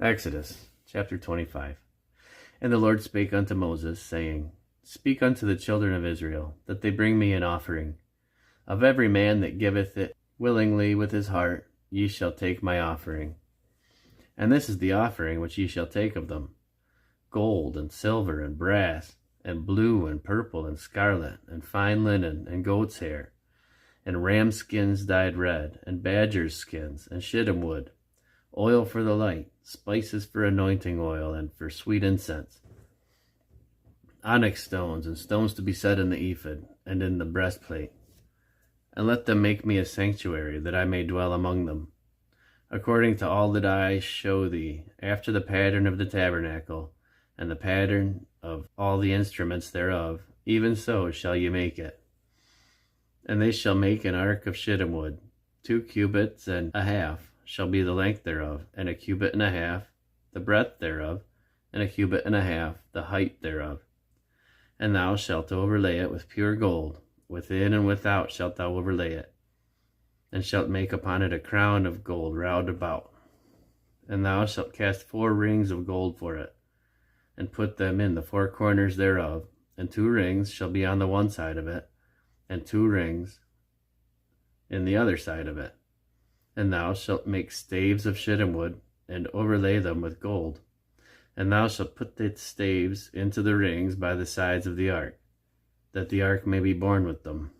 Exodus chapter 25. And the Lord spake unto Moses, saying, Speak unto the children of Israel, that they bring me an offering. Of every man that giveth it willingly with his heart, ye shall take my offering. And this is the offering which ye shall take of them: gold, and silver, and brass, and blue, and purple, and scarlet, and fine linen, and goat's hair, and ram skins dyed red, and badgers' skins, and shittim wood, oil for the light, spices for anointing oil, and for sweet incense, onyx stones, and stones to be set in the ephod, and in the breastplate. And let them make me a sanctuary, that I may dwell among them, according to all that I show thee, after the pattern of the tabernacle, and the pattern of all the instruments thereof, even so shall ye make it. And they shall make an ark of shittim wood, 2 cubits and a half shall be the length thereof, and 1 cubit and a half the breadth thereof, and 1 cubit and a half the height thereof. And thou shalt overlay it with pure gold, within and without shalt thou overlay it, and shalt make upon it a crown of gold round about. And thou shalt cast 4 rings of gold for it, and put them in the 4 corners thereof, and 2 rings shall be on the one side of it, and 2 rings in the other side of it. And thou shalt make staves of shittim wood, and overlay them with gold. And thou shalt put the staves into the rings by the sides of the ark, that the ark may be borne with them.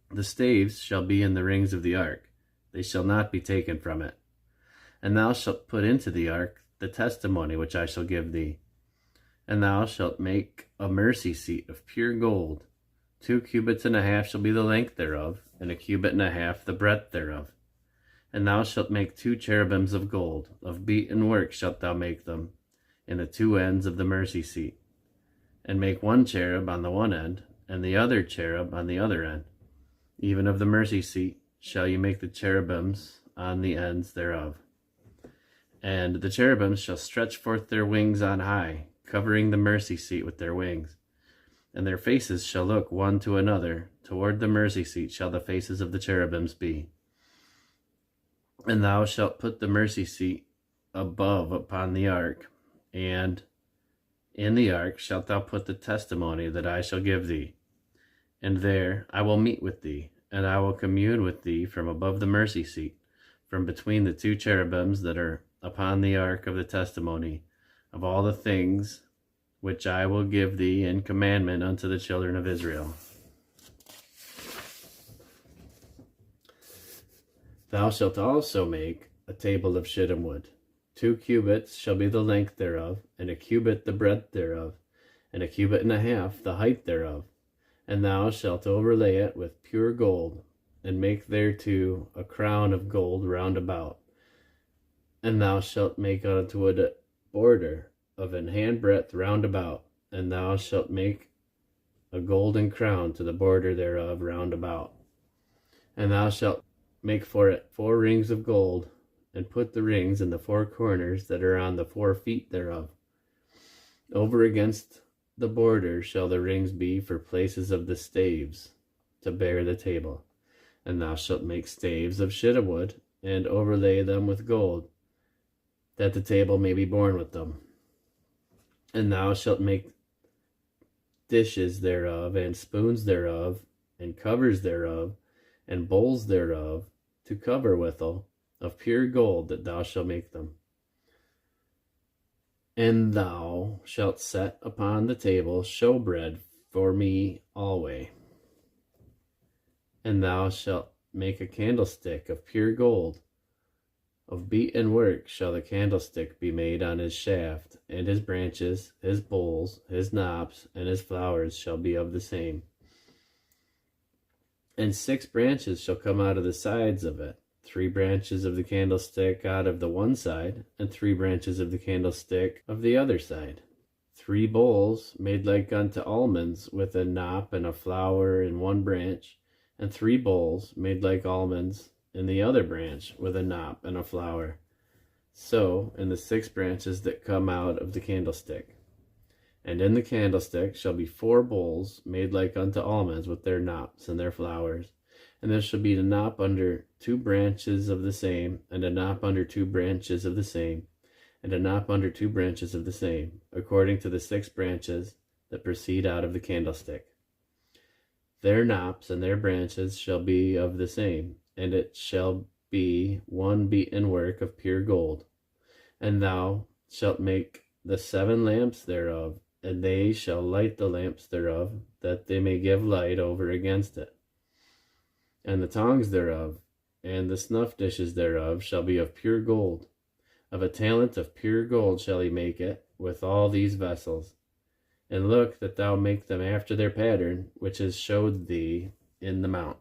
The staves shall be in the rings of the ark, they shall not be taken from it. And thou shalt put into the ark the testimony which I shall give thee. And thou shalt make a mercy seat of pure gold. 2 cubits and a half shall be the length thereof, and 1 cubit and a half the breadth thereof. And thou shalt make 2 cherubims of gold, of beaten work shalt thou make them, in the 2 ends of the mercy seat. And make 1 cherub on the one end, and the other cherub on the other end. Even of the mercy seat shall you make the cherubims on the ends thereof. And the cherubims shall stretch forth their wings on high, covering the mercy seat with their wings. And their faces shall look one to another, toward the mercy seat shall the faces of the cherubims be. And thou shalt put the mercy seat above upon the ark, and in the ark shalt thou put the testimony that I shall give thee. And there I will meet with thee, and I will commune with thee from above the mercy seat, from between the 2 cherubims that are upon the ark of the testimony, of all the things which I will give thee in commandment unto the children of Israel. Thou shalt also make a table of shittim wood. 2 cubits shall be the length thereof, and 1 cubit the breadth thereof, and 1 cubit and a half the height thereof. And thou shalt overlay it with pure gold, and make thereto a crown of gold round about. And thou shalt make unto it a border of an handbreadth round about, and thou shalt make a golden crown to the border thereof round about. And thou shalt make for it 4 rings of gold, and put the rings in the 4 corners that are on the 4 feet thereof. Over against the border shall the rings be for places of the staves, to bear the table. And thou shalt make staves of shittim wood, and overlay them with gold, that the table may be borne with them. And thou shalt make dishes thereof, and spoons thereof, and covers thereof, and bowls thereof, to cover withal, of pure gold that thou shalt make them. And thou shalt set upon the table showbread for me alway. And thou shalt make a candlestick of pure gold. Of beaten work shall the candlestick be made on his shaft, and his branches, his bowls, his knops, and his flowers shall be of the same. And 6 branches shall come out of the sides of it, 3 branches of the candlestick out of the one side, and 3 branches of the candlestick of the other side. 3 bowls made like unto almonds, with a knop and a flower in one branch, and 3 bowls made like almonds in the other branch, with a knop and a flower. So in the 6 branches that come out of the candlestick. And in the candlestick shall be 4 bowls made like unto almonds, with their knops and their flowers. And there shall be a knop under 2 branches of the same, and a knop under 2 branches of the same. and a knop under 2 branches of the same, according to the 6 branches that proceed out of the candlestick. Their knops and their branches shall be of the same, and it shall be one beaten work of pure gold. And thou shalt make the 7 lamps thereof, and they shall light the lamps thereof, that they may give light over against it. And the tongs thereof, and the snuff dishes thereof, shall be of pure gold. Of a talent of pure gold shall he make it, with all these vessels. And look that thou make them after their pattern, which is showed thee in the mount.